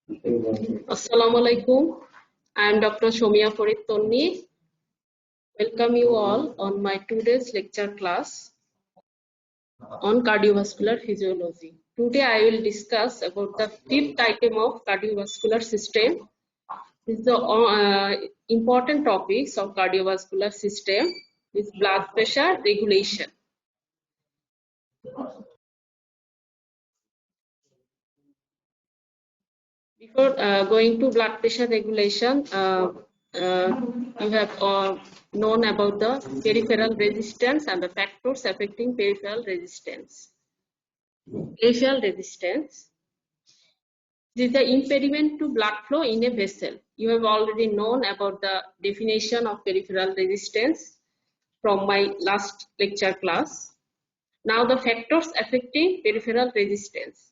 Assalamu alaikum. I am Dr. Shomia Farid Tonni. Welcome you all on my today's lecture class on cardiovascular physiology. Today I will discuss about the fifth item of cardiovascular system. This is the important topics of cardiovascular system is blood pressure regulation. Before going to blood pressure regulation, you have known about the peripheral resistance and the factors affecting peripheral resistance. Peripheral resistance is the impediment to blood flow in a vessel. You have already known about the definition of peripheral resistance from my last lecture class. Now the factors affecting peripheral resistance.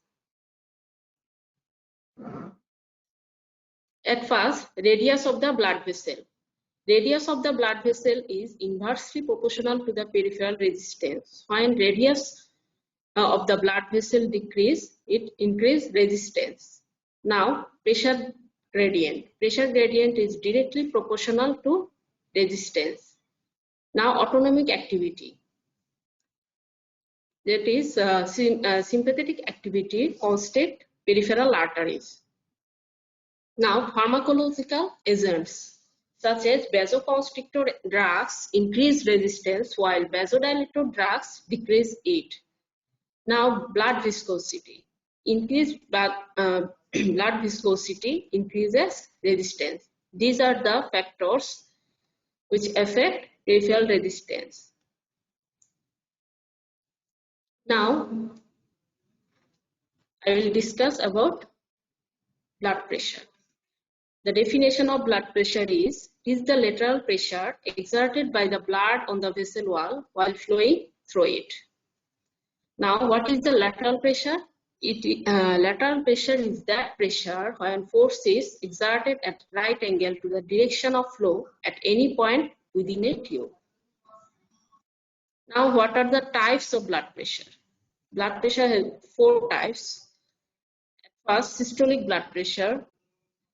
At first, radius of the blood vessel. Radius of the blood vessel is inversely proportional to the peripheral resistance. When radius of the blood vessel decrease, it increase resistance. Now, pressure gradient. Pressure gradient is directly proportional to resistance. Now, autonomic activity. That is sympathetic activity constate peripheral arteries. Now, pharmacological agents such as vasoconstrictor drugs increase resistance while vasodilator drugs decrease it. Now, blood viscosity. Increased blood viscosity increases resistance. These are the factors which affect peripheral resistance. Now, I will discuss about blood pressure. The definition of blood pressure is the lateral pressure exerted by the blood on the vessel wall while flowing through it. Now, what is the lateral pressure? Lateral pressure is that pressure when force is exerted at right angle to the direction of flow at any point within a tube. Now, what are the types of blood pressure? Blood pressure has 4 types. First, systolic blood pressure.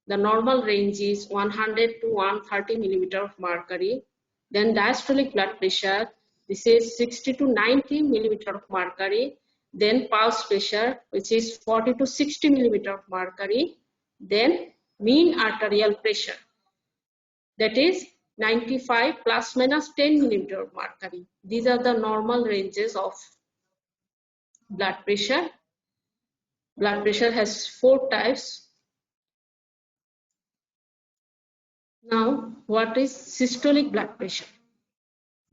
The normal range is 100 to 130 millimeter of mercury. Then diastolic blood pressure, this is 60 to 90 millimeter of mercury. Then pulse pressure, which is 40 to 60 millimeter of mercury. Then mean arterial pressure, that is 95 plus minus 10 millimeter of mercury. These are the normal ranges of blood pressure. Blood pressure has 4 types. Now, what is systolic blood pressure?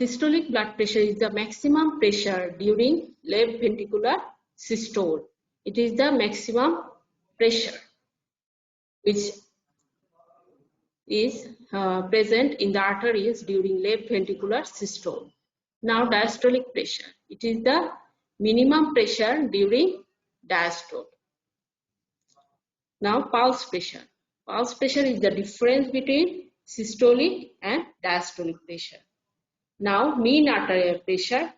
Systolic blood pressure is the maximum pressure during left ventricular systole. It is the maximum pressure which is present in the arteries during left ventricular systole. Now, diastolic pressure. It is the minimum pressure during diastole. Now, pulse pressure. Pulse pressure is the difference between systolic and diastolic pressure. Now, mean arterial pressure.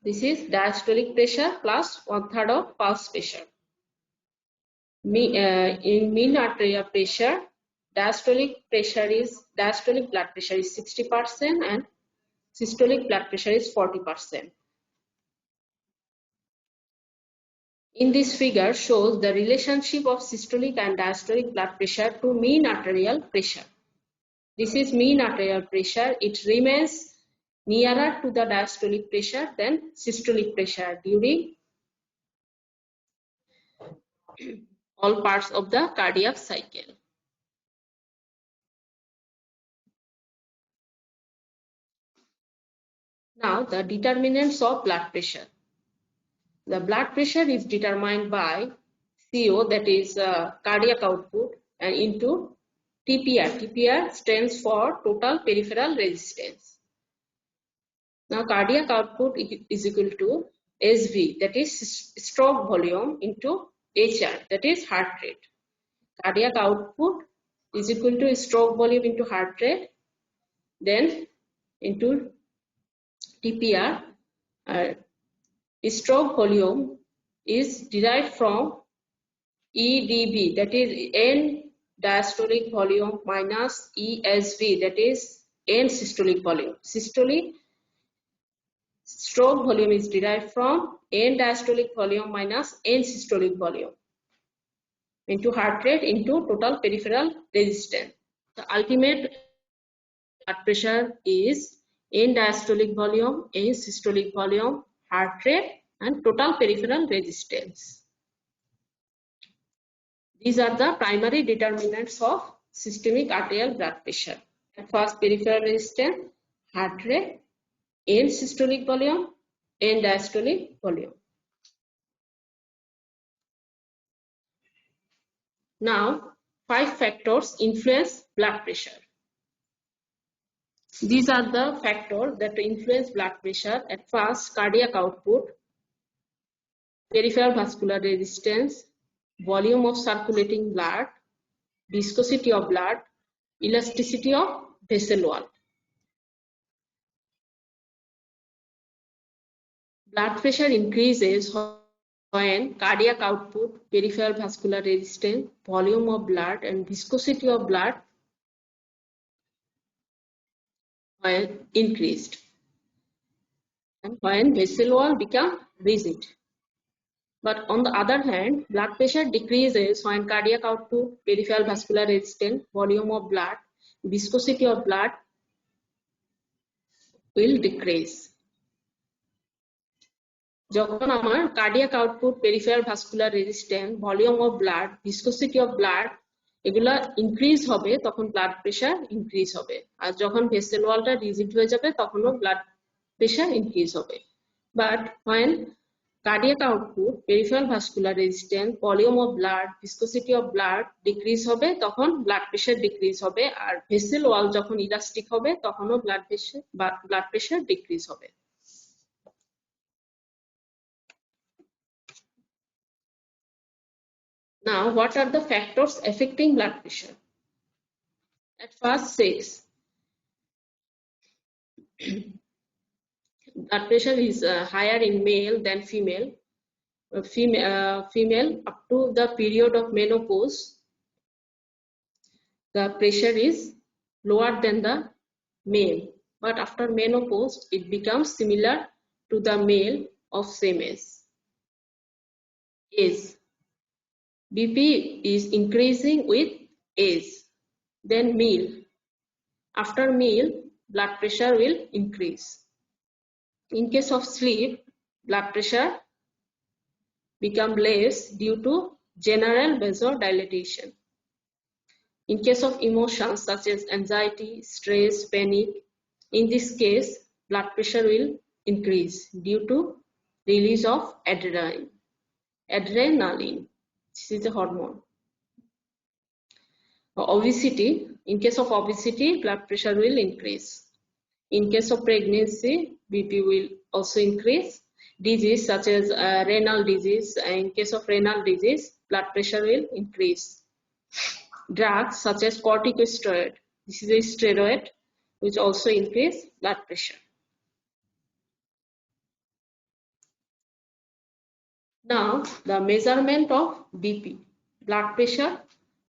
This is diastolic pressure plus 1/3 of pulse pressure. In mean arterial pressure, diastolic blood pressure is 60% and systolic blood pressure is 40%. In this figure shows the relationship of systolic and diastolic blood pressure to mean arterial pressure. This is mean arterial pressure. It remains nearer to the diastolic pressure than systolic pressure during all parts of the cardiac cycle. Now, the determinants of blood pressure. The blood pressure is determined by CO, that is cardiac output, and into TPR. TPR stands for total peripheral resistance. Now, cardiac output is equal to SV, that is stroke volume, into HR, that is heart rate. Cardiac output is equal to stroke volume into heart rate, then into TPR. Stroke volume is derived from EDV, that is end diastolic volume, minus ESV, that is end systolic volume. Systolic stroke volume is derived from end diastolic volume minus end systolic volume into heart rate into total peripheral resistance. The ultimate blood pressure is end diastolic volume, end systolic volume, heart rate, and total peripheral resistance. These are the primary determinants of systemic arterial blood pressure. First, peripheral resistance, heart rate, end systolic volume, end diastolic volume. Now, 5 factors influence blood pressure. These are the factors that influence blood pressure. At first, cardiac output, peripheral vascular resistance, volume of circulating blood, viscosity of blood, elasticity of vessel wall. Blood pressure increases when cardiac output, peripheral vascular resistance, volume of blood, and viscosity of blood are increased, and when vessel wall become rigid. But on the other hand, blood pressure decreases when cardiac output, peripheral vascular resistance, volume of blood, viscosity of blood will decrease. যখন আমার cardiac output, peripheral vascular resistance, volume of blood, viscosity of blood এগুলা increase হবে তখন blood pressure increase হবে। আর যখন vessel ওয়ালটা rigid হয়ে যাবে তখনও ব্লাড প্রেশার ইনক্রিজ হবে। But when cardiac output, peripheral vascular resistance, volume of blood, viscosity of blood decrease হবে তখন ব্লাড প্রেশার ডিক্রিজ হবে। আর ভেসেল ওয়াল যখন ইলাস্টিক হবে তখনও ব্লাড প্রেশার ডিক্রিজ হবে। Now, what are the factors affecting blood pressure? At first, sex. Blood pressure is higher in male than female. Female up to the period of menopause, the pressure is lower than the male. But after menopause, it becomes similar to the male of same age. BP is increasing with age. Then meal. After meal, blood pressure will increase. In case of sleep, blood pressure become less due to general vasodilatation. In case of emotions such as anxiety, stress, panic, in this case, blood pressure will increase due to release of adrenaline. This is a hormone. Obesity. In case of obesity, blood pressure will increase. In case of pregnancy, BP will also increase. Disease such as renal disease. In case of renal disease, blood pressure will increase. Drugs such as corticosteroid. This is a steroid which also increase blood pressure. Now, the measurement of BP, blood pressure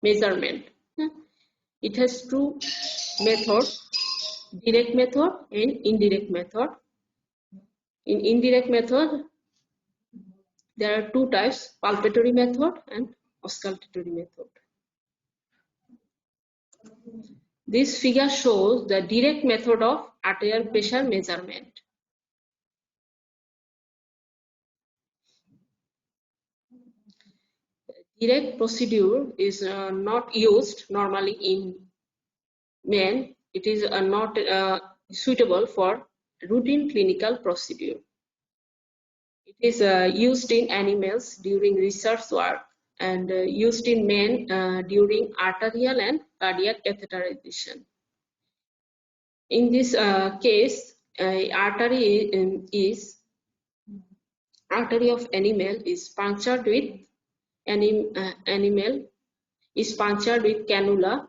measurement. It has two methods, direct method and indirect method. In indirect method, there are two types, palpatory method and auscultatory method. This figure shows the direct method of arterial pressure measurement. Direct procedure is not used normally in men. It is not suitable for routine clinical procedure. It is used in animals during research work and used in men during arterial and cardiac catheterization. In this case, artery of animal is punctured with cannula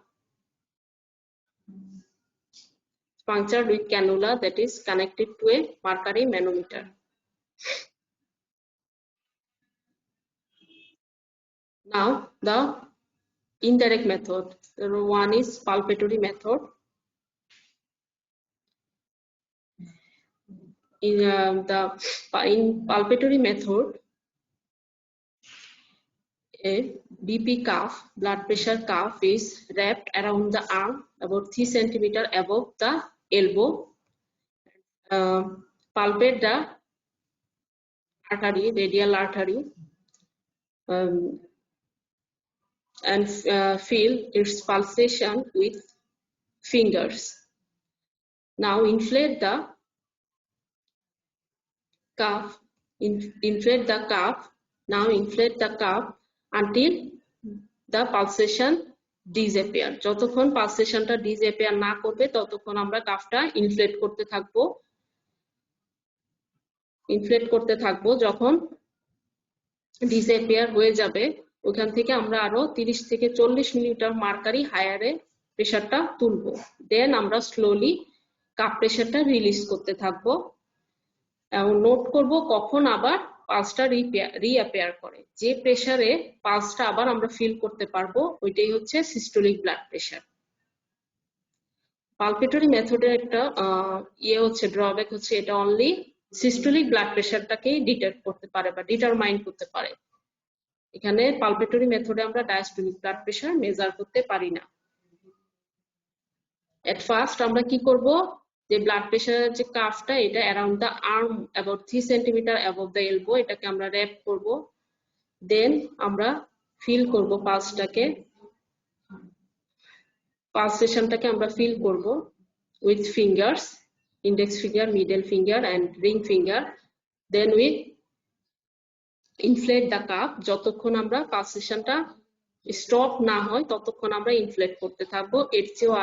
that is connected to a mercury manometer. Now the indirect method. One is palpatory method. In palpatory method, a BP cuff, blood pressure cuff, is wrapped around the arm about 3 centimeters above the elbow. Palpate the artery, radial artery, and feel its pulsation with fingers. Now inflate the cuff. Inflate the cuff. Now inflate the cuff until the pulsation disappear. যতক্ষণ পালসেশনটা disappear না করবে ততক্ষণ আমরা কাফটা ইনফ্লেট করতে থাকবো। ইনফ্লেট করতে থাকবো, যখন disappear হয়ে যাবে ওখান থেকে আমরা আরো 30 থেকে 40 মিলিমিটার মার্কারি হায়ারে প্রেসারটা তুলবো। দেন আমরা স্লোলি কাপ প্রেসারটা রিলিজ করতে থাকবো এবং নোট করব কখন আবার পালসটা রিঅ্যাপিয়ার করে। যে প্রেসারে পালসটা আবার আমরা ফিল করতে পারবো ওইটাই হচ্ছে সিস্টোলিক ব্লাড প্রেসার। পালপেটরি মেথডের একটা হচ্ছে ড্রব্যাক হচ্ছে এটা অনলি সিস্টোলিক ব্লাড প্রেসারটাকেই ডিটেক্ট করতে পারে বা ডিটারমাইন করতে পারে। এখানে পালপেটরি মেথডে আমরা ডায়াস্টোলিক ব্লাড প্রেসার মেজার করতে পারি না। এট ফার্স্ট আমরা কি করব, যে ব্লাড প্রেসারের যে কাফটা এটা around the arm about 3 centimetre above the elbow, এটাকে আমরা র‍্যাপ করব। দেন আমরা ফিল করব পালসটাকে, পালসেশনটাকে আমরা ফিল করব with fingers, index finger, middle finger and ring finger. Then we inflate the cup. যতক্ষণ আমরা পালসেশনটা স্টপ না হয় ততক্ষণ আমরা ইনফ্লেট করতে থাকবো। এর চেয়েও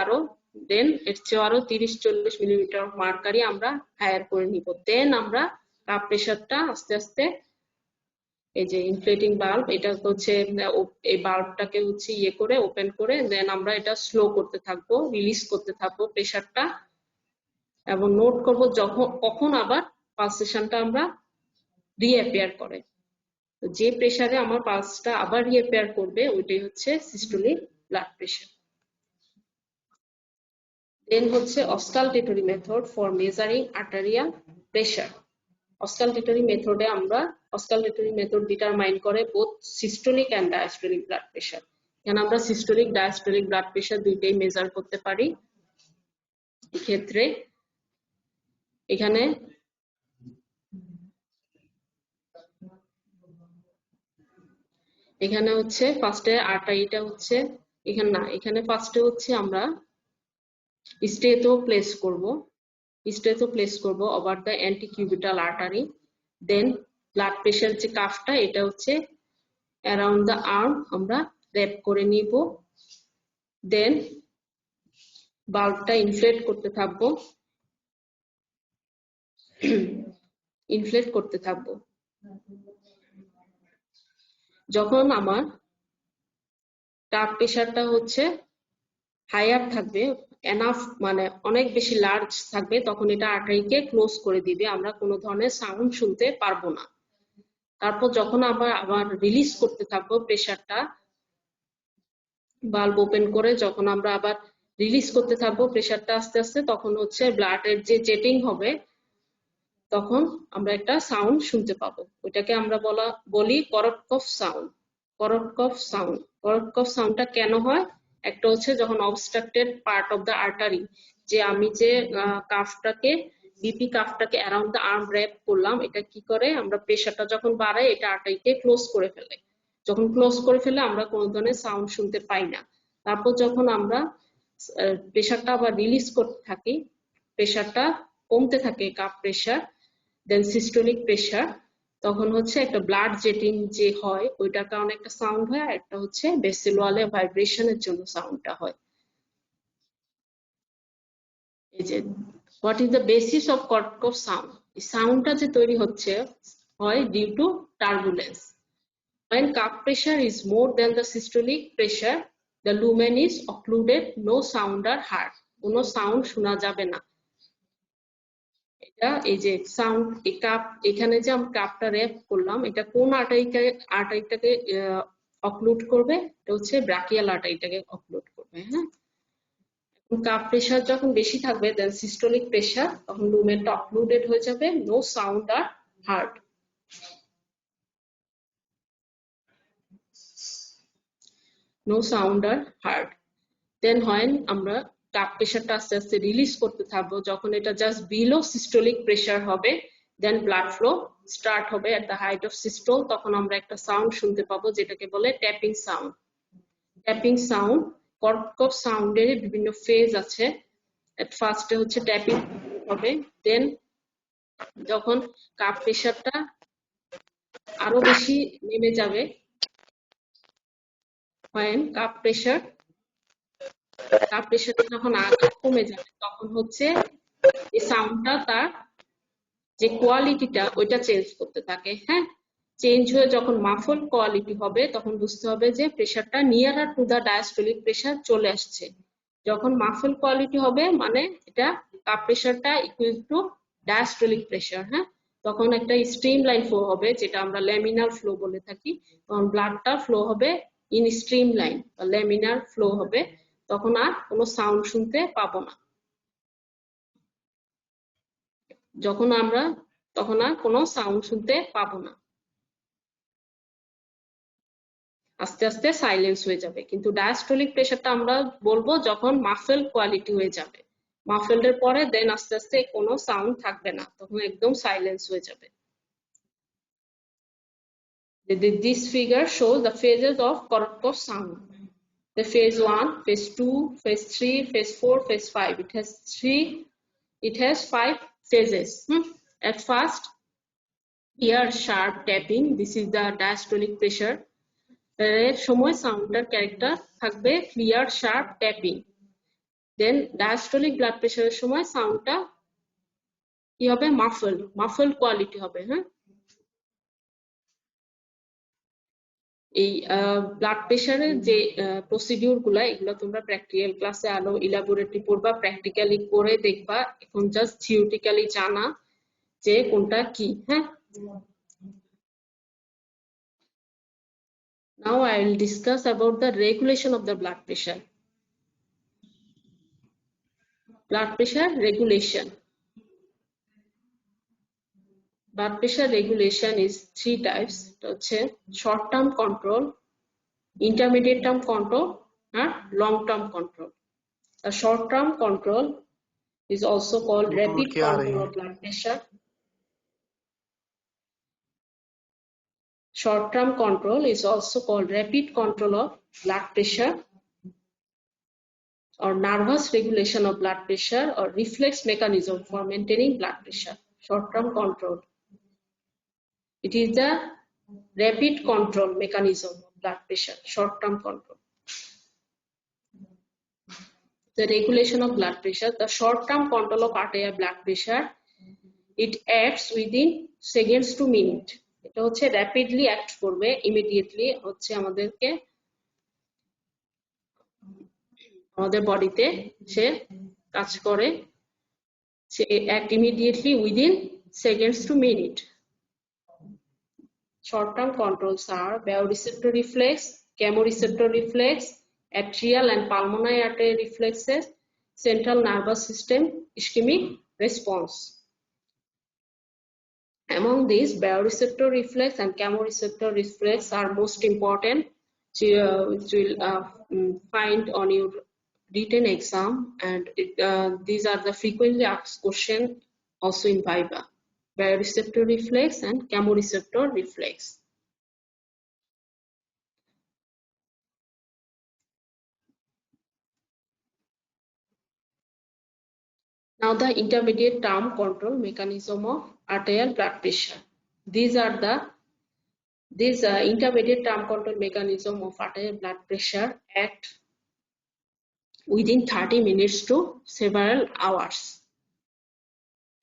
আরো 30-40 মিলিমিটার মার্কারি আমরা হায়ার করে নিব। দেন আমরা কাপ প্রেসারটা আস্তে আস্তে, এই যে ইনফ্লেটিং বাল্ব, এটা হচ্ছে এই বাল্বটাকে হচ্ছে করে ওপেন করে দেন আমরা এটা স্লো করতে থাকবো, রিলিজ করতে থাকবো প্রেসারটা এবং নোট করব কখন আবার পালসেশনটা আমরা রিঅ্যাপিয়ার করে। যে প্রেসারে আমার পালসটা আবার রিঅ্যাপিয়ার করবে ওইটাই হচ্ছে সিস্টোলিক ব্লাড প্রেসার। দেন হচ্ছে auscultatory method for measuring arterial pressure. Auscultatory method determine করে both systolic and diastolic blood pressure. এখানে আমরা সিস্টোলিক ডায়াস্টোলিক ব্লাড প্রেসার দুইটাই মেজার করতে পারি। এক্ষেত্রে এখানে হচ্ছে ফার্স্টে আর্টারিটা হচ্ছে এখানে ফার্স্টে হচ্ছে আমরা স্টেথো প্লেস করব over the antecubital artery. Then blood pressure যে কাফটা এটা হচ্ছে অ্যারাউন্ড দ্য আর্ম আমরা র‍্যাপ করে নিব। দেন বাল্বটা ইনফ্লেট করতে থাকবো। যখন আমার কাপ প্রেসারটা হচ্ছে হায়ার থাকবে, এনাফ মানে অনেক বেশি লার্জ থাকবে, তখন এটা আর্টারিকে ক্লোজ করে দিবে, আমরা কোনো ধরনের সাউন্ড শুনতে পারবো না। তারপর যখন আমরা আবার রিলিজ করতে থাকবো প্রেসারটা, বাল্ব ওপেন করে যখন আমরা আবার রিলিজ করতে থাকবো প্রেসারটা আস্তে আস্তে, তখন হচ্ছে ব্লাডের যে জেটিং হবে তখন আমরা একটা সাউন্ড শুনতে পাবো। ওইটাকে আমরা বলি করটকফ সাউন্ড। করটকফ সাউন্ডটা কেন হয়? একটা হচ্ছে যখন obstructed part of the artery, যে আমি যে বিপি কাফটাকে অ্যারাউন্ড দ্য আর্ম র‍্যাপ করলাম, এটা কি করে, আমরা প্রেসারটা যখন বাড়াই এটা আর্টারিকে ক্লোজ করে ফেলে। যখন ক্লোজ করে ফেলে আমরা কোনো ধরনের সাউন্ড শুনতে পাই না। তারপর যখন আমরা প্রেসারটা আবার রিলিজ করতে থাকি, প্রেসারটা কমতে থাকে কাপ প্রেসার, দেন সিস্টোলিক প্রেসার, তখন হচ্ছে একটা ব্লাড জেটিং যে হয় ওইটার কারণে একটা সাউন্ড হয়, আর একটা হচ্ছে ভেসেল ওয়ালে ভাইব্রেশনের জন্য সাউন্ডটা হয়। এই যে what is the basis of Korotkoff sound, এই সাউন্ডটা যে তৈরি হয় due to turbulence. When cup pressure is more than the systolic pressure, the lumen is occluded, no sound are heard. কোনো সাউন্ড শোনা যাবে না। এটা এই যে সাউন্ড, এখানে যে আমরা কাপটা র‍্যাপ করলাম এটা কোন আর্টারিটাকে অক্লুড করবে, এটা হচ্ছে ব্রাকিয়াল আর্টারিটাকে অক্লুড করবে। হ্যাঁ, কাপ প্রেশার যখন বেশি থাকবে দেন সিস্টোলিক প্রেশার, তখন লুমেনটা অক্লুডেড হয়ে যাবে, নো সাউন্ড আর হার্ড। নো সাউন্ড আর হার্ড। দেন হয় আমরা কাপ প্রেশারটা আস্তে আস্তে রিলিজ করতে থাকবো, যখন এটা জাস্ট বিলো সিস্টোলিক প্রেশার হবে, দেন ব্লাড ফ্লো স্টার্ট হবে at the height of systole, তখন আমরা একটা সাউন্ড শুনতে পাবো যেটাকে বলে ট্যাপিং সাউন্ড। ট্যাপিং সাউন্ড, কর্কশ সাউন্ডের বিভিন্ন ফেজ আছে। এট ফার্স্টে হচ্ছে ট্যাপিং হবে, দেন যখন কাপ প্রেশারটা আরো বেশি নেমে যাবে, when কাপ প্রেশারটা যখন আরো কমে যাবে, তখন হচ্ছে এই সাউন্ডটা তার যে কোয়ালিটিটা ওইটা চেঞ্জ করতে থাকে। হ্যাঁ, চেঞ্জ হয়ে যখন মাফল কোয়ালিটি হবে, তখন বুঝতে হবে যে প্রেশারটা nearer to the diastolic pressure চলে আসছে। যখন মাফল কোয়ালিটি হবে মানে এটা কাপ প্রেশারটা ইকুয়াল টু ডায়াস্টোলিক প্রেশার। হ্যাঁ, তখন একটা স্ট্রিম লাইন ফ্লো হবে, যেটা আমরা ল্যামিনার ফ্লো বলে থাকি। তখন ব্লাডটা ফ্লো হবে ইন স্ট্রিম লাইন বা ল্যামিনার ফ্লো হবে, তখন আর কোনো সাউন্ড শুনতে পাবো না। যখন আমরা তখন আর কোনো সাউন্ড শুনতে পাবো না, আস্তে আস্তে সাইলেন্স হয়ে যাবে। কিন্তু ডায়াস্টোলিক প্রেশারটা আমরা বলবো যখন মাফেল কোয়ালিটি হয়ে যাবে, মাফেলের পরে দেন আস্তে আস্তে কোনো সাউন্ড থাকবে না, তখন একদম সাইলেন্স হয়ে যাবে। This figure shows the phases of Korsakoff sound. The phase 1, phase 2, phase 3, phase 4, phase 5. It has 5 phases. At first, here sharp tapping, this is the diastolic pressure. এর সময় সাউন্ডটার ক্যারেক্টার থাকবে ক্লিয়ার শার্প ট্যাপিং। দেন diastolic blood প্রেশারের সময় সাউন্ডটা কি হবে, মাফল quality হবে। হ্যাঁ, এই ব্লাড প্রেশারের যে প্রসিডিউর গুলা, এগুলো তোমরা প্র্যাকটিক্যাল ক্লাসে আরো ইলাবোরেটলি পড়বা, প্র্যাকটিক্যালি করে দেখবা। এখন জাস্ট থিওরিটিক্যালি জানা যে কোনটা কি। হ্যাঁ, now I will discuss about the regulation of the blood pressure. Blood pressure regulation. Blood pressure regulation is 3 types. Short term control, intermediate term control, and long term control. A short term control is also called rapid control of blood pressure. Short term control is also called rapid control of blood pressure, or nervous regulation of blood pressure, or reflex mechanism for maintaining blood pressure. Short term control, it is the rapid control mechanism of blood pressure, short term control. The regulation of blood pressure, the short term control of arterial blood pressure, it acts within seconds to minute. এটা হচ্ছে rapidly act করবে, immediately হচ্ছে আমাদের বডিতে সে কাজ করে, সে act immediately within seconds to minute. Short-term controls are baroreceptor reflex, chemoreceptor reflex, atrial and pulmonary artery reflexes, central nervous system ischemic response. Among these, baroreceptor reflex and chemoreceptor reflex are most important, which will find on your written exam, and these are the frequently asked questions also in Viva. Baroreceptor reflex and chemoreceptor reflex. Now the intermediate term control mechanism of arterial blood pressure. These intermediate term control mechanism of arterial blood pressure act within 30 minutes to several hours.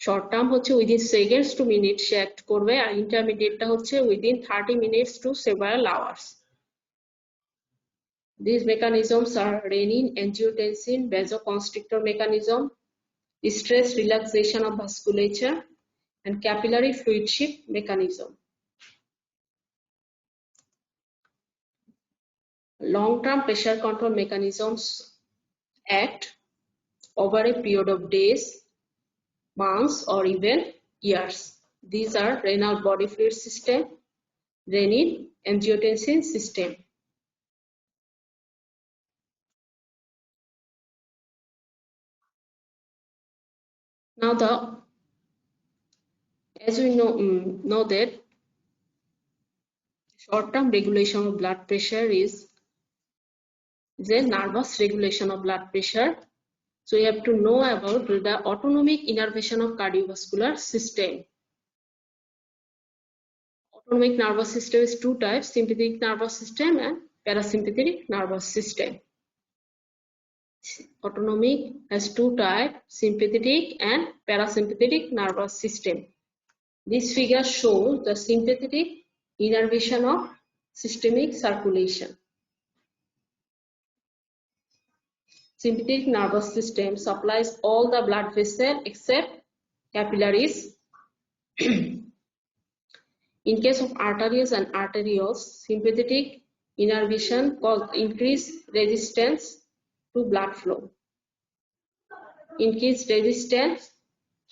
Short term হচ্ছে within seconds to minutes say act করবে, আর intermediate হচ্ছে within 30 minutes to several hours. These mechanisms are renin, angiotensin, vasoconstrictor mechanism, stress relaxation of vasculature, and capillary fluid shift mechanism. Long-term pressure control mechanisms act over a period of days, months, or even years. These are renal body fluid system, renin angiotensin system. Now as we know that short-term regulation of blood pressure is a nervous regulation of blood pressure. So you have to know about the autonomic innervation of cardiovascular system. Autonomic nervous system is two types, sympathetic nervous system and parasympathetic nervous system. Autonomic has two types, sympathetic and parasympathetic nervous system. This figure shows the sympathetic innervation of systemic circulation. Sympathetic nervous system supplies all the blood vessels except capillaries. In case of arteries and arterioles, sympathetic innervation causes increased resistance to blood flow. Increased resistance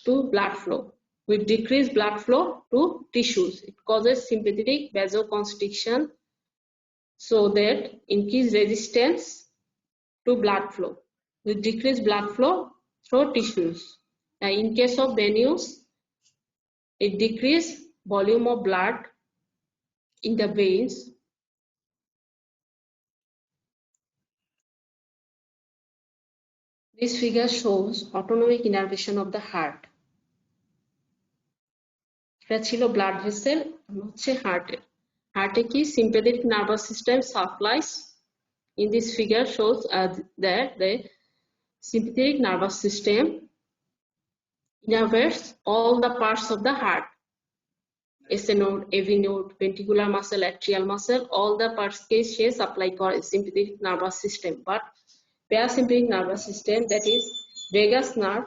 to blood flow. With decreased blood flow to tissues, it causes sympathetic vasoconstriction, so that increased resistance to blood flow. With decreased blood flow through tissues. In case of venous, it decreased volume of blood in the veins. This figure shows autonomic innervation of the heart. এটা ছিল blood vessel, হচ্ছে heart. Heart কি sympathetic nervous system supplies. In this figure shows that the sympathetic nervous system innervates all the parts of the heart. SA node, AV node, ventricular muscle, atrial muscle, all the parts के supply sympathetic nervous system. But parasympathetic nervous system, that is vagus nerve,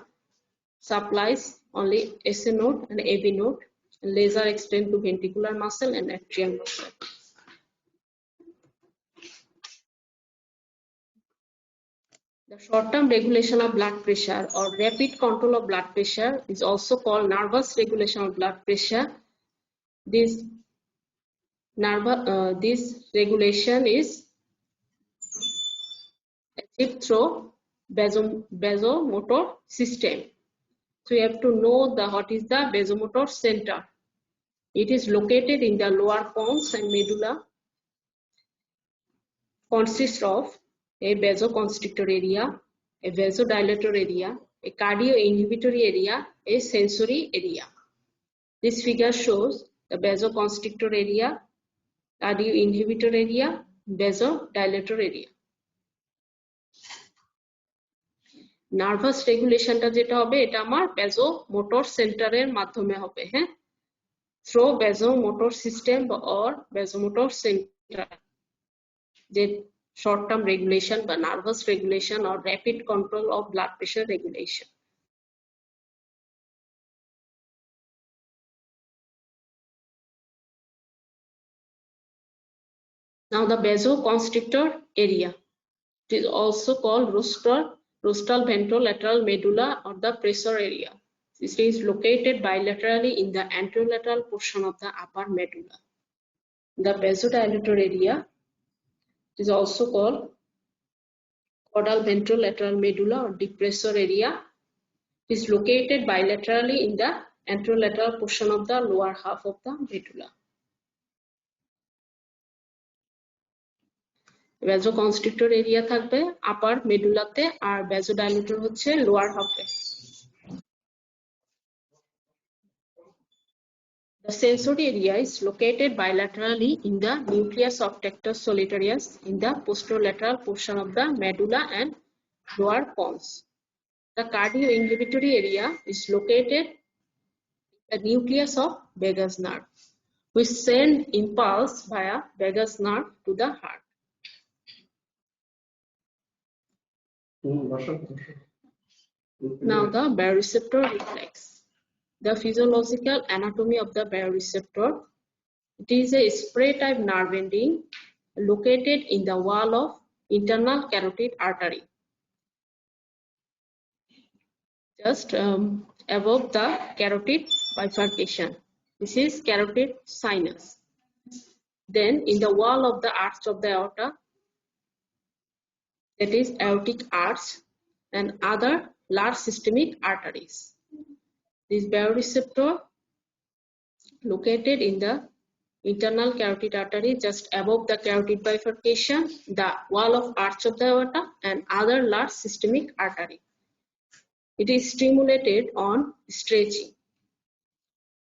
supplies only SA node and AV node, and laser extend to ventricular muscle and atrial muscle. The short-term regulation of blood pressure or rapid control of blood pressure is also called nervous regulation of blood pressure. This regulation is achieved through vasomotor system. So you have to know what is the vasomotor center. It is located in the lower pons and medulla. Consists of a vasoconstrictor area, a vasodilator area, a cardioinhibitory area, a sensory area. This figure shows the vasoconstrictor area, cardioinhibitor area, vasodilator area. Nervous রেগুলেশনটা যেটা হবে এটা আমার vasomotor সেন্টারের মাধ্যমে হবে, হ্যাঁ, through vasomotor system or vasomotor center. যে short-term regulation বা nervous regulation or rapid control of blood pressure regulation. Now the vasoconstrictor area. It is also called rostral ventrolateral medulla or the pressor area. This is located bilaterally in the anterolateral portion of the upper medulla. The vasodilator area is also called caudal ventrolateral medulla or depressor area. It is located bilaterally in the anterolateral portion of the lower half of the medulla. Vasoconstrictor area থাকবে upper medulla তে আর vasodilator হচ্ছে lower half A. The sensory area is located bilaterally in the nucleus of Tractus solitarius in the posterolateral portion of the medulla and lower pons. The cardioinhibitory area is located in the nucleus of vagus nerve, which send impulse via vagus nerve to the heart. Now the baroreceptor reflex. The physiological anatomy of the baroreceptor. It is a spray type nerve ending located in the wall of internal carotid artery, just above the carotid bifurcation. This is carotid sinus. Then in the wall of the arch of the aorta, that is aortic arch, and other large systemic arteries. This baroreceptor located in the internal carotid artery just above the carotid bifurcation, the wall of arch of the aorta, and other large systemic artery. It is stimulated on stretching.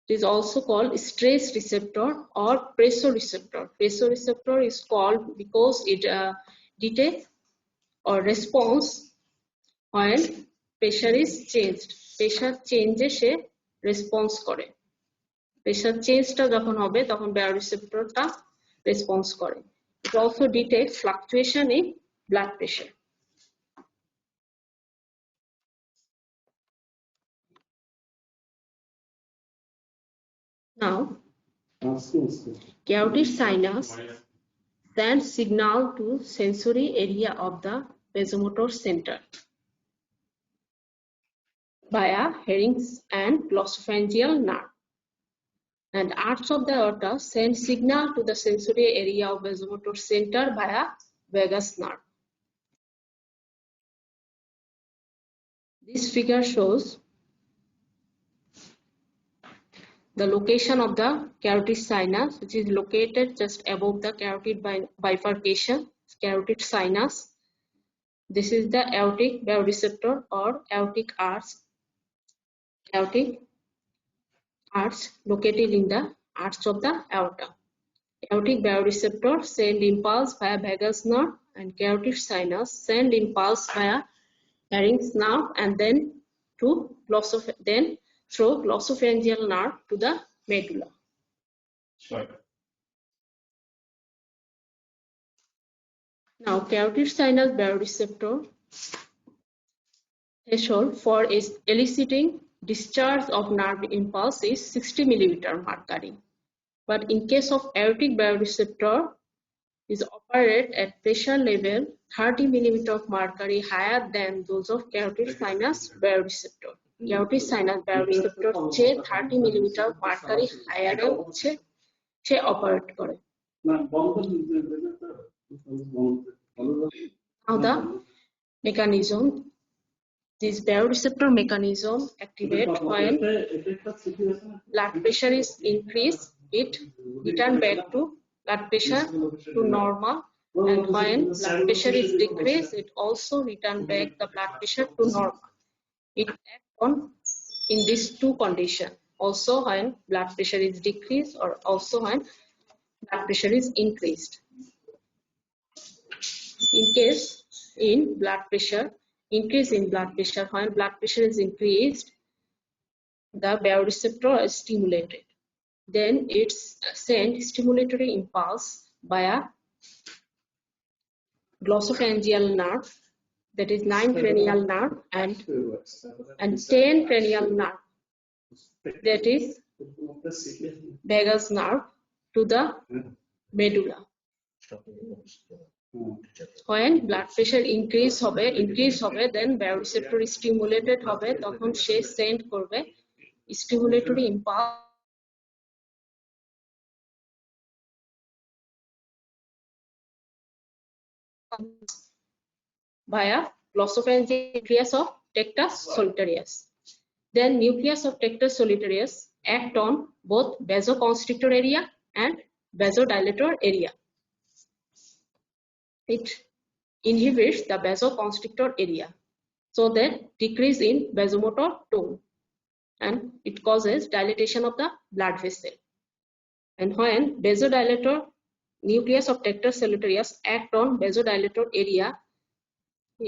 It is also called stress receptor or presoreceptor. Presoreceptor is called because it detects or responds when pressure is changed. Pressure change say response করে। Pressure চেঞ্জটা যখন হবে তখন baroreceptorটা response করে। It also detects fluctuation in blood pressure. Now, carotid sinus sends signal to sensory area of the vasomotor center via Herring's and glossopharyngeal nerve. And arch of the aorta sends signal to the sensory area of vasomotor center via vagus nerve. This figure shows the location of the carotid sinus, which is located just above the carotid bifurcation, carotid sinus. This is the aortic baroreceptor or aortic arch located in the arch of the aorta. Aortic baroreceptor send impulse via vagus nerve, and carotid sinus send impulse via Herring's nerve, and then through glossopharyngeal nerve to the medulla. Now, carotid sinus baroreceptor threshold for eliciting discharge of nerve impulse is 60 millimeter mercury. But in case of aortic baroreceptor, is operate at pressure level 30 millimeter of mercury higher than those of carotid sinus baroreceptor. Carotid sinus baroreceptor চেয়ে 30 millimeter mercury higher হচ্ছে সে operate করে। Now the mechanism. This baroreceptor mechanism activates when blood pressure is increased, it returns back to blood pressure to normal, and when blood pressure is decreased, it also returns back the blood pressure to normal. It acts on in these two conditions, also when blood pressure is decreased or also when blood pressure is increased. In case in blood pressure, increase in blood pressure, when blood pressure is increased, the baroreceptor is stimulated. Then it sends stimulatory impulse via glossopharyngeal nerve, that is 9 cranial nerve, and 10 cranial nerve, that is vagus nerve, to the medulla. When blood pressure increase হবে, then baroreceptor stimulated হবে, তখন সে send করবে stimulatory impulse via glossopharyngeal nucleus of Tectus solitarius. Then nucleus of Tectus solitarius act on both vasoconstrictor area and vasodilator area. It inhibits the vasoconstrictor area, so that decrease in vasomotor tone, and it causes dilatation of the blood vessel. And when vasodilator nucleus of Tectus solitarius act on vasodilator area,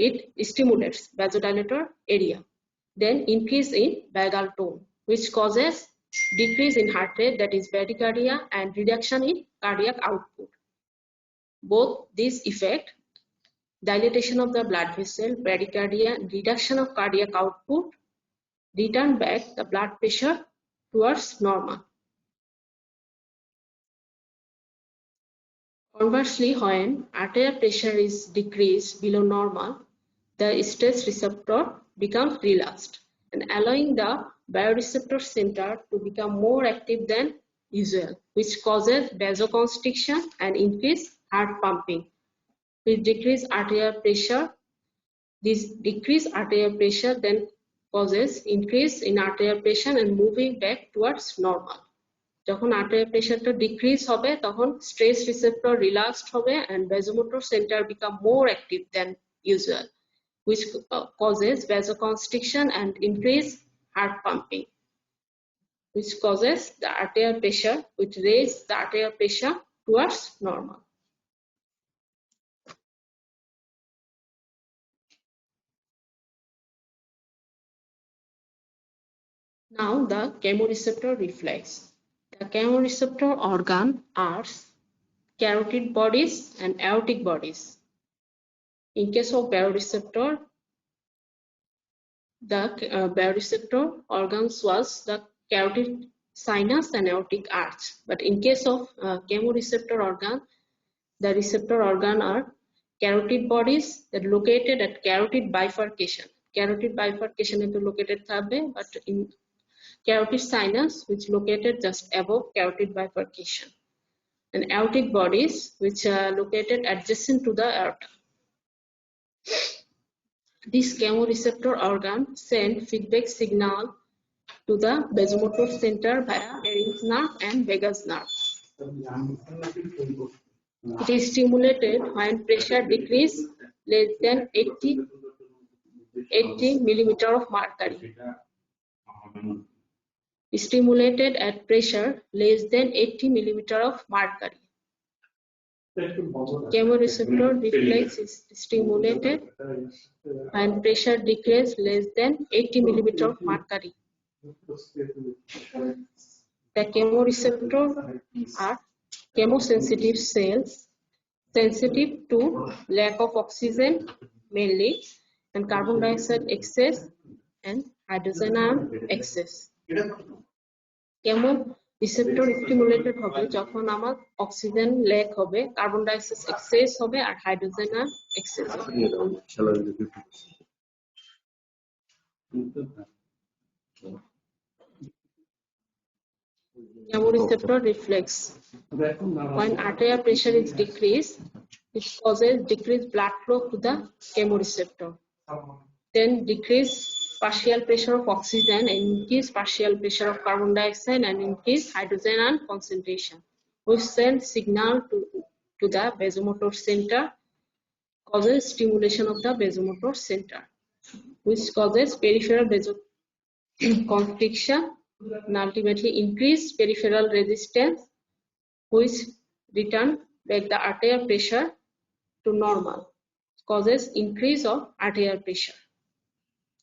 it stimulates vasodilator area, then increase in vagal tone, which causes decrease in heart rate, that is bradycardia, and reduction in cardiac output. Both these effect, dilatation of the blood vessel, bradycardia, and reduction of cardiac output, return back the blood pressure towards normal. Conversely, when arterial pressure is decreased below normal, the stress receptor becomes relaxed and allowing the bioreceptor center to become more active than usual, which causes vasoconstriction and increased heart pumping. With decreased arterial pressure, this decreased arterial pressure then causes increase in arterial pressure and moving back towards normal. যখন arterial প্রেশারটা decrease হবে তখন stress receptor relaxed হবে and vasomotor center become more active than usual, which causes vasoconstriction and increase heart pumping, which causes the arterial pressure, which raise the arterial pressure towards normal. Now the chemoreceptor reflex. The chemoreceptor organ are carotid bodies and aortic bodies. In case of baroreceptor, the baroreceptor organs was the carotid sinus and aortic arch. But in case of chemoreceptor organ, the receptor organ are carotid bodies that located at carotid bifurcation. Carotid bifurcation is located থাকবে, but in carotid sinus, which located just above carotid bifurcation, and aortic bodies, which are located adjacent to the aorta. This chemoreceptor organ send feedback signal to the vasomotor center via Pharynx nerve and vagus nerve. It is stimulated when pressure decrease less than 80 millimeter of mercury. Stimulated at pressure less than 80 millimeter of mercury. Chemoreceptor reflex is stimulated when pressure decreases less than 80 millimeter of mercury. The chemoreceptor are chemosensitive cells sensitive to lack of oxygen mainly and carbon dioxide excess and hydrogen ion excess. chemoreceptor stimulated হবে যখন আমার oxygen lack হবে, carbon dioxide access হবে আর hydrogen ion access হবে। Chemoreceptor reflex. When arterial pressure is decreased, it causes decreased blood flow to the chemoreceptor. Then decrease partial pressure of oxygen and increase partial pressure of carbon dioxide and increase hydrogen ion concentration, which send signal to the vasomotor center, causes stimulation of the vasomotor center, which causes peripheral vasoconstriction and ultimately increase peripheral resistance, which return back the arterial pressure to normal, causes increase of arterial pressure.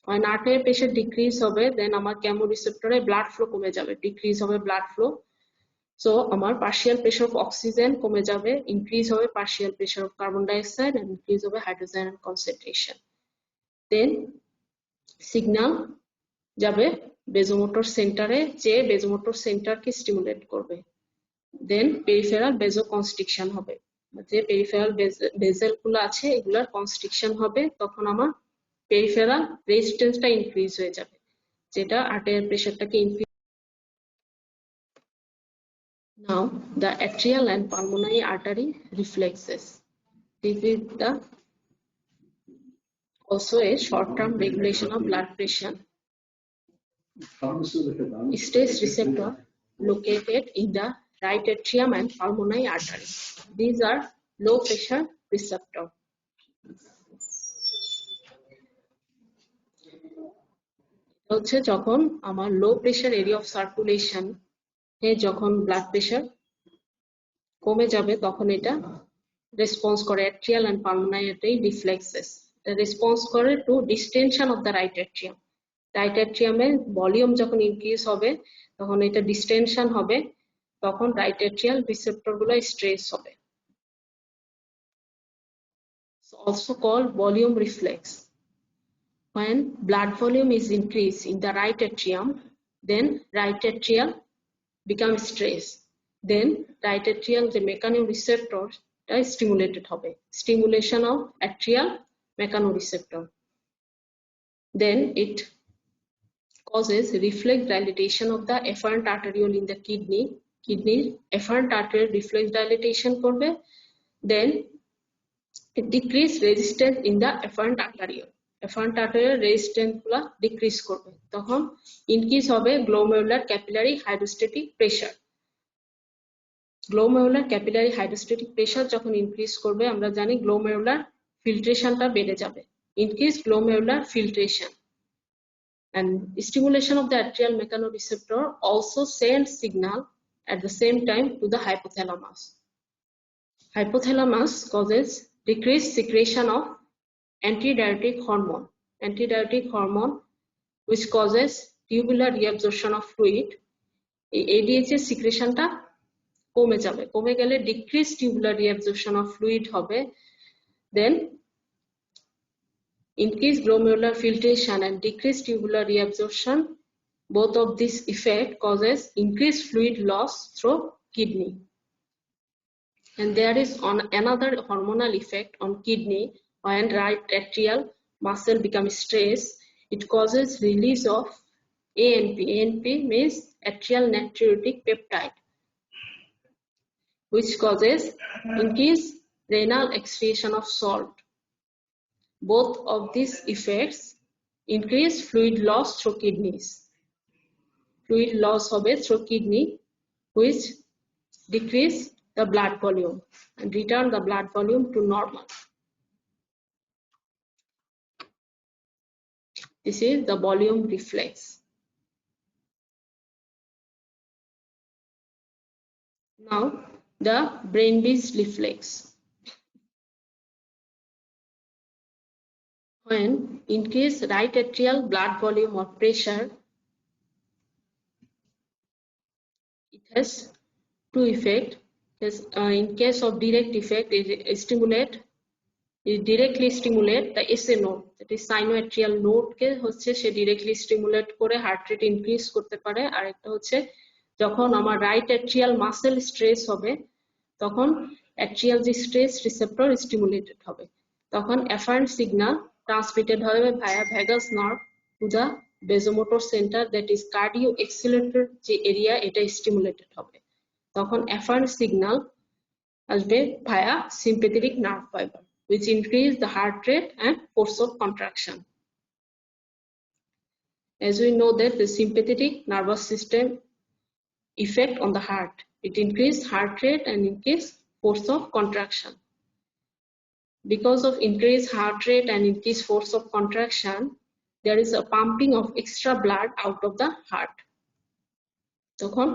When arterial pressure decrease হবে, then আমার chemoreceptor এ blood flow কমে যাবে, decrease হবে blood flow, so আমার partial pressure of oxygen কমে যাবে, increase হবে partial pressure of carbon dioxide and increase হবে hydrogen concentration. Then signal যাবে vasomotor center এ, যে vasomotor center কে stimulate করবে, then peripheral vasoconstriction হবে, যে peripheral vessel গুলো আছে এগুলার constriction হবে, তখন আমার peripheral resistance টা increase হয়ে যাবে, যেটা arterial pressure টাকে increase. Now the atrial and pulmonary artery reflexes. This is the also a short-term regulation of blood pressure. Stress receptor located in the right atrium and pulmonary artery. These are low pressure receptor. হচ্ছে যখন আমার low pressure area of circulation এ যখন blood pressure কমে যাবে তখন এটা response করে atrial and pulmonary artery reflexes, এটা রেসপন্স করে to distension of the right atrium. Right অ্যাট্রিয়ামের ভলিউম যখন ইনক্রিজ হবে তখন এটা ডিস্টেনশন হবে, তখন রাইট অ্যাট্রিয়াল রিসেপ্টর গুলো স্ট্রেস হবে, also called volume reflex. When blood volume is increased in the right atrium, then right atrial becomes stressed. Then right atrial the mechanoreceptor stimulated হবে, stimulation of atrial mechanoreceptor. Then it causes reflex dilatation of the efferent arteriole in the kidney efferent arteriole reflex dilatation করবে, then it decrease resistance in the efferent arteriole resistance গুলা decrease করবে, তখন increase হবে glomerular capillary hydrostatic pressure. glomerular capillary hydrostatic pressure যখন increase করবে, আমরা জানি glomerular filtrationটা বেড়ে যাবে, increase glomerular filtration. And stimulation of the atrial mechanoreceptor also sends signal at the same time to the hypothalamus. Hypothalamus causes decreased secretion of antidiuretic hormone which causes tubular reabsorption of fluid. ADH এর secretionটা কমে যাবে, কমে গেলে decreased tubular reabsorption of fluid হবে, then increased glomerular filtration and decreased tubular reabsorption. Both of this effect causes increased fluid loss through kidney. And there is another hormonal effect on kidney. When right atrial muscle becomes stressed, it causes release of ANP. ANP means atrial natriuretic peptide, which causes increased renal excretion of salt. Both of these effects increase fluid loss through kidneys. Fluid loss hobe through kidney, which decrease the blood volume and return the blood volume to normal. This is the volume reflex. Now the brain-based reflex. When increased right atrial blood volume or pressure, it has two effects. In case of direct effect, it directly stimulate the SA node, that is sinoatrial node ke হচ্ছে সে directly stimulate করে heart rate increase করতে পারে, আর একটা হচ্ছে যখন আমার right atrial muscle stress হবে তখন atrial যে stress receptor stimulated হবে, তখন afferent signal transmitted হবে via vagus nerve to the vasomotor center, that is cardio accelerator যে area এটা stimulated হবে, তখন afferent signal আসবে via sympathetic nerve fiber, which increase the heart rate and force of contraction. As we know that the sympathetic nervous system effect on the heart, it increase heart rate and increase force of contraction. Because of increased heart rate and increased force of contraction, there is a pumping of extra blood out of the heart. তখন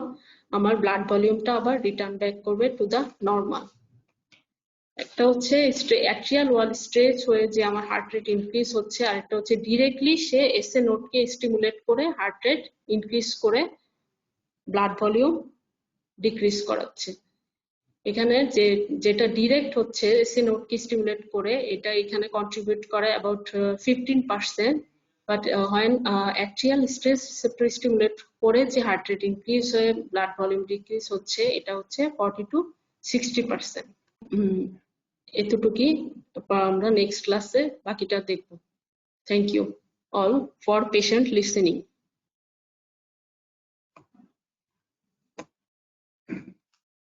আমার blood volumeটা আবার return back করবে to the normal. একটা হচ্ছে atrial wall stretch হয়ে যে আমার heart rate increase হচ্ছে, আর একটা হচ্ছে directly সে SA node কে stimulate করে heart rate increase করে blood volume decrease করাচ্ছে. এখানে যেটা direct হচ্ছে SA node কে stimulate করে, এটা এখানে contribute করে about 15%, but when atrial stress receptor stimulate করে যে heart rate increase হয়ে blood volume decrease হচ্ছে, এটা হচ্ছে 40 to 60%. এতটুকুই, আমরা নেক্সট ক্লাসে বাকিটা দেখব। Thank you all for patient listening.